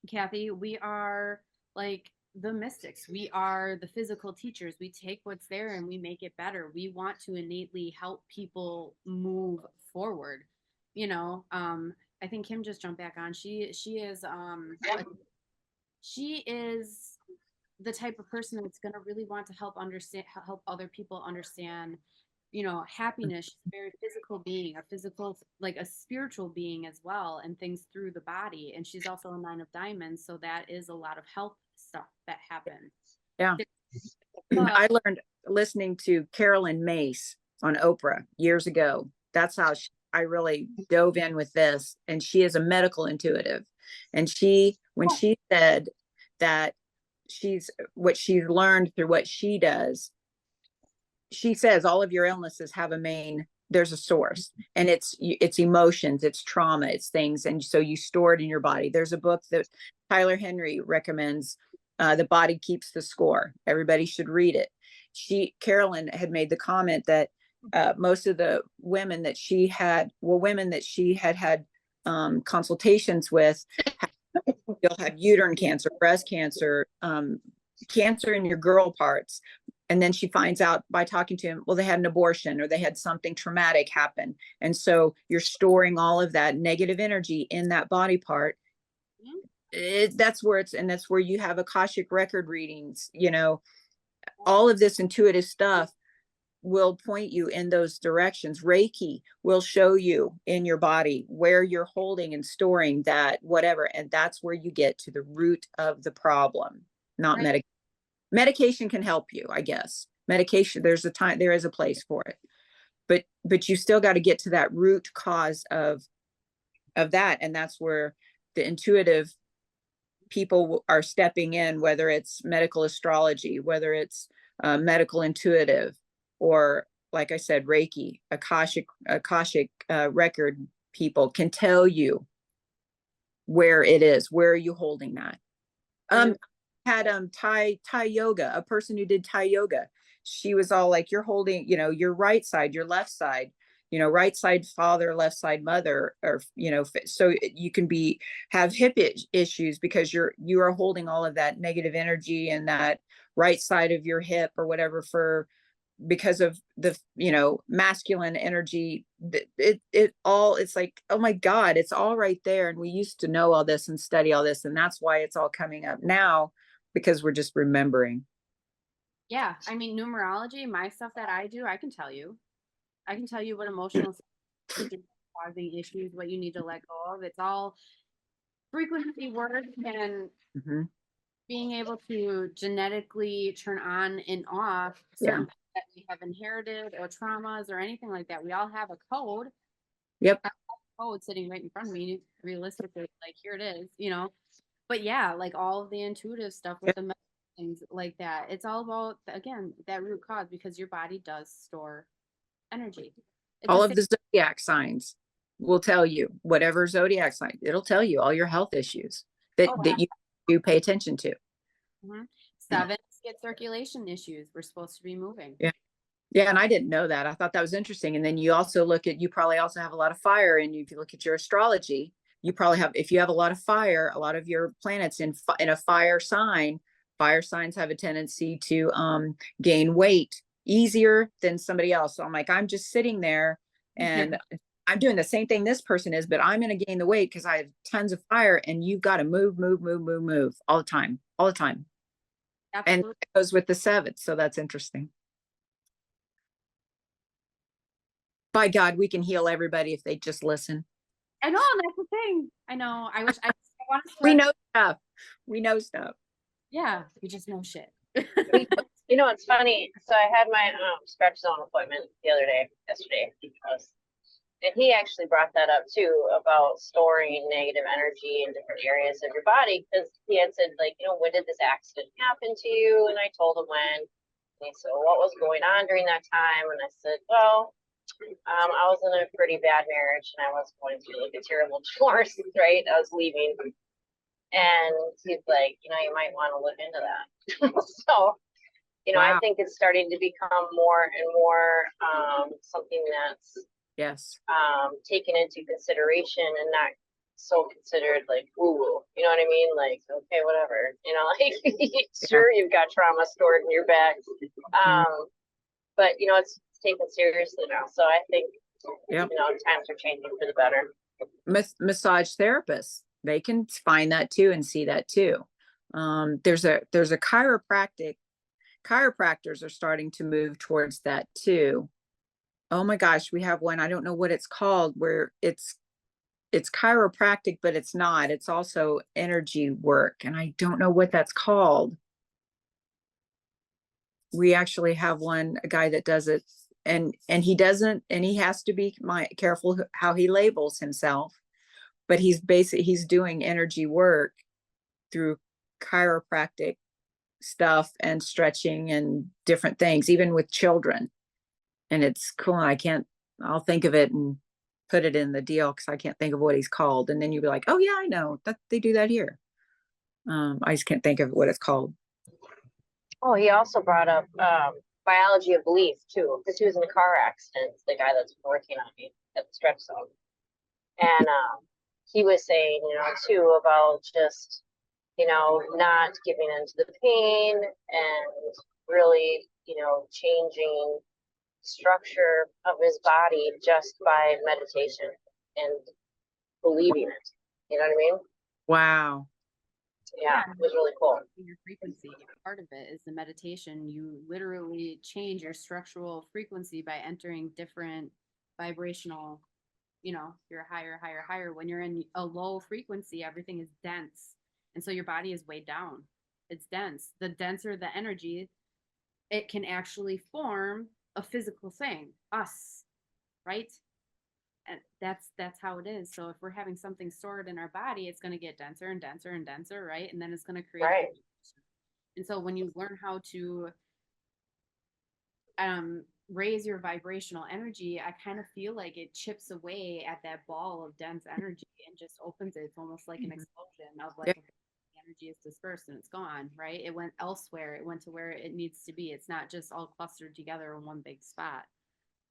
Kathy, we are like the mystics. We are the physical teachers. We take what's there and we make it better. We want to innately help people move forward. I think Kim just jumped back on. She is the type of person that's going to really want to help other people understand, happiness. She's a very physical being, like a spiritual being as well, and things through the body. And she's also a 9 of diamonds. So that is a lot of health stuff that happens. Yeah. I learned listening to Carolyn Mace on Oprah years ago. That's how I really dove in with this. And she is a medical intuitive. And when she said that what she's learned through what she does, she says all of your illnesses have there's a source, and it's emotions, it's trauma, it's things. And so you store it in your body. There's a book that Tyler Henry recommends, The Body Keeps the Score. Everybody should read it. Carolyn had made the comment that most of the women that she had had consultations with, you'll have uterine cancer, breast cancer, cancer in your girl parts. And then she finds out by talking to him, well, they had an abortion or they had something traumatic happen. And so you're storing all of that negative energy in that body part. That's where you have Akashic record readings, all of this intuitive stuff will point you in those directions. Reiki will show you in your body where you're holding and storing that whatever. And that's where you get to the root of the problem, not medication. Medication can help you, I guess. Medication, there is a place for it. But you still got to get to that root cause of that. And that's where the intuitive people are stepping in, whether it's medical astrology, whether it's medical intuitive, or like I said, Reiki, Akashic record people can tell you where it is. Where are you holding that? Had Thai yoga, a person who did Thai yoga. She was all like, you're holding, your right side, your left side, right side father, left side mother, or so you can have hip issues because you are holding all of that negative energy in that right side of your hip or whatever because of the masculine energy. It's like, oh my God, it's all right there. And we used to know all this and study all this, and that's why it's all coming up now, because we're just remembering. Yeah, I mean, numerology, my stuff that I do, I can tell you what emotional causing issues, what you need to let go of. It's all frequency work and being able to genetically turn on and off certain that we have inherited or traumas or anything like that. We all have a code. Yep. Code sitting right in front of me. Realistically, like here it is, But yeah, like all of the intuitive stuff with the things like that. It's all about, again, that root cause, because your body does store energy. It's All the of the zodiac signs will tell you, whatever zodiac sign, it'll tell you all your health issues that, Oh, that you do pay attention to. Mhm. Sevens get circulation issues. We're supposed to be moving. Yeah. Yeah, and I didn't know that. I thought that was interesting. And then you also look at, you probably also have a lot of fire. And if you look at your astrology, you probably have, if you have a lot of fire, a lot of your planets in a fire signs have a tendency to gain weight easier than somebody else. So I'm like, I'm just sitting there and I'm doing the same thing this person is, but I'm going to gain the weight because I have tons of fire, and you've got to move all the time, all the time. And Absolutely. it goes with the seventh. So that's interesting. By God, we can heal everybody if they just listen. I know, that's the thing. I know. I wish I want to We start. know stuff. We know stuff. Yeah, we just know shit. You know, it's funny. So I had my stretch zone appointment the other day, yesterday, and he actually brought that up too, about storing negative energy in different areas of your body, because he had said, like, you know, when did this accident happen to you? And I told him when. And he said, well, what was going on during that time? And I said, well, I was in a pretty bad marriage, and I was going through like a terrible divorce, right? I was leaving. And he's like, you know, you might want to look into that. So, you know, I Wow. think it's starting to become more and more something that's Yes. taken into consideration, and not so considered like woo woo. You know what I mean? Like, okay, whatever. You know, like sure, you've got trauma stored in your back, but you know, it's taken seriously now. So I think, Yep. you know, times are changing for the better. Massage therapists, they can find that too and see that too. There's a chiropractors are starting to move towards that too. Oh my gosh, we have one. I don't know what it's called, where it's chiropractic, but it's not. It's also energy work, and I don't know what that's called. We actually have a guy that does it, and he doesn't, and he has to be careful how he labels himself, but he's doing energy work through chiropractic stuff and stretching and different things, even with children. And it's cool. I'll think of it and put it in the deal, because I can't think of what he's called. And then you'll be like, oh yeah, I know that they do that here. I just can't think of what it's called. Oh, he also brought up biology of belief too, because he was in a car accident. The guy that's working on me at the stretch zone, and he was saying, you know, too, about just, you know, not giving into the pain, and really, you know, changing structure of his body just by meditation and believing it. You know what I mean? Wow. Yeah, it was really cool. Your frequency, part of it is the meditation. You literally change your structural frequency by entering different vibrational, you know, you're higher. When you're in a low frequency, everything is dense. And so your body is weighed down. It's dense. The denser the energy, it can actually form a physical thing, us, right? And that's how it is. So if we're having something stored in our body, it's going to get denser and denser and denser, right? And then it's going to create Right. and so when you learn how to raise your vibrational energy, I kind of feel like it chips away at that ball of dense energy and just opens it. It's almost like an explosion of like, Yep. energy is dispersed and it's gone, right? It went elsewhere. It went to where it needs to be. It's not just all clustered together in one big spot.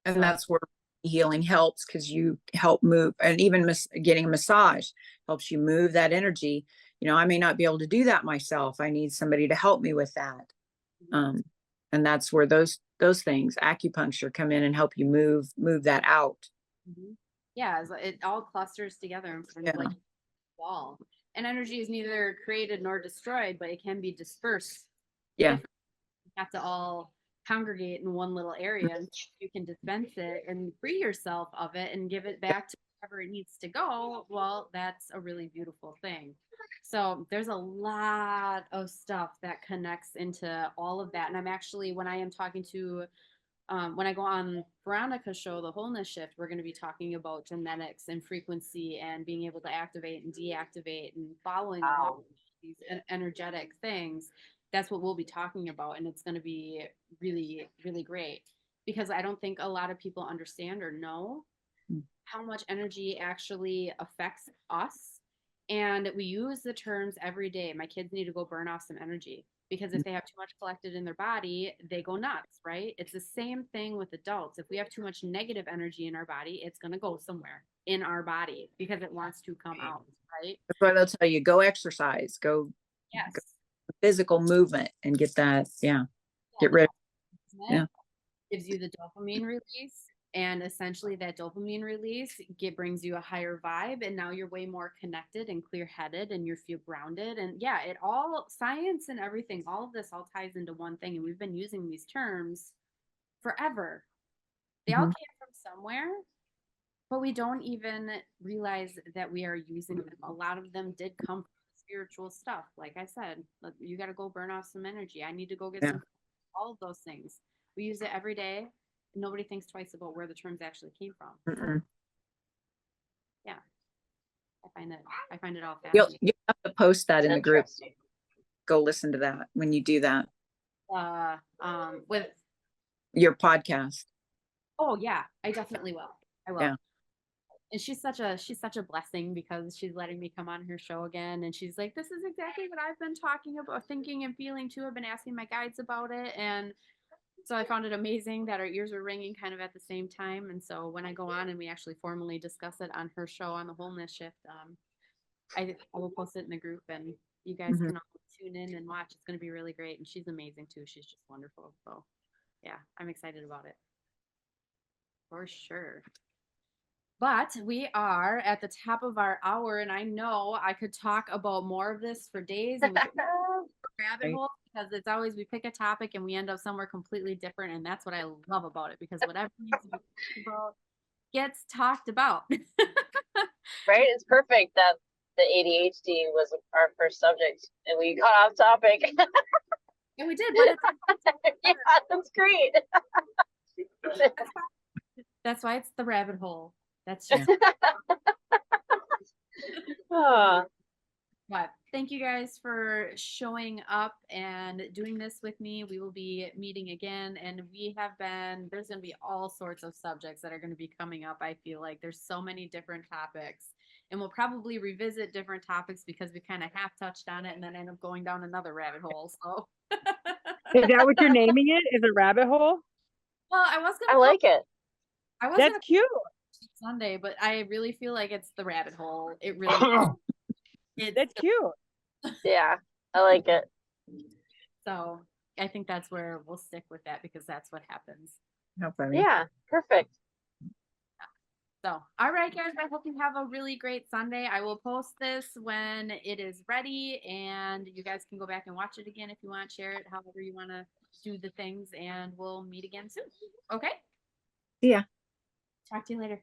And So that's where healing helps, because you help move, and even getting a massage helps you move that energy. You know, I may not be able to do that myself. I need somebody to help me with that. And that's where those things, acupuncture, come in and help you move that out. yeah, it all clusters together in front of like a wall. And energy is neither created nor destroyed, but it can be dispersed. Yeah. You have to all congregate in one little area, and you can dispense it and free yourself of it and give it back to wherever it needs to go. Well, that's a really beautiful thing. So there's a lot of stuff that connects into all of that. And I'm actually, when I am talking to when I go on Veronica's show, The Wholeness Shift, we're going to be talking about genetics and frequency and being able to activate and deactivate and following along these energetic things. that's what we'll be talking about. And it's going to be really, really great because I don't think a lot of people understand or know Mm. how much energy actually affects us. And we use the terms every day. My kids need to go burn off some energy because if they have too much collected in their body, they go nuts, right? It's the same thing with adults. If we have too much negative energy in our body, it's going to go somewhere in our body because it wants to come out, right? That's why they'll tell you, go exercise, go Yes. physical movement and get that. Yeah. Get rid of, yeah. Gives you the dopamine release. And essentially that dopamine release brings you a higher vibe. And now you're way more connected and clear headed and you feel grounded. And yeah, it all science and everything, all of this all ties into one thing. And we've been using these terms forever. They all Mhm. came from somewhere, but we don't even realize that we are using them. A lot of them did come from spiritual stuff. Like I said, you got to go burn off some energy. I need to go get Yeah. some, all of those things. We use it every day. Nobody thinks twice about where the terms actually came from. Mm-mm. Yeah. I find it all You'll fascinating. have to post that in the group. Interesting. Go listen to that when you do that, With, your podcast. oh yeah, I definitely will. I will. Yeah. And she's such a blessing because she's letting me come on her show again. And she's like, this is exactly what I've been talking about, thinking and feeling too. I've been asking my guides about it. And so I found it amazing that our ears were ringing kind of at the same time. And so when I go on and we actually formally discuss it on her show on the Wholeness Shift, I will post it in the group and you guys Mhm. can all tune in and watch. It's going to be really great. And she's amazing too. She's just wonderful. So yeah, I'm excited about it. For sure. But we are at the top of our hour, and I know I could talk about more of this for days and we could rabbit Right. hole because it's always we pick a topic and we end up somewhere completely different, and that's what I love about it because whatever needs to be talked about gets talked about. Right? It's perfect that the ADHD was our first subject and we got off topic. And we did, but Yeah, that's great. that's why it's the rabbit hole. That's just Ah, But thank you guys for showing up and doing this with me. We will be meeting again, and there's going to be all sorts of subjects that are going to be coming up. I feel like there's so many different topics, and we'll probably revisit different topics because we kind of half touched on it and then end up going down another rabbit hole. So, Is that what you're naming it? Is a rabbit hole? well, I was I going to, like it. I was That's going cute. to Sunday, but I really feel like it's the rabbit hole. It really, That's cute. Yeah, I like it. So I think that's where we'll stick with that because that's what happens. How funny. Yeah, perfect. So, all right, guys, I hope you have a really great Sunday. I will post this when it is ready, and you guys can go back and watch it again if you want, share it, however you want to do the things, and we'll meet again soon. Okay? Yeah. Talk to you later.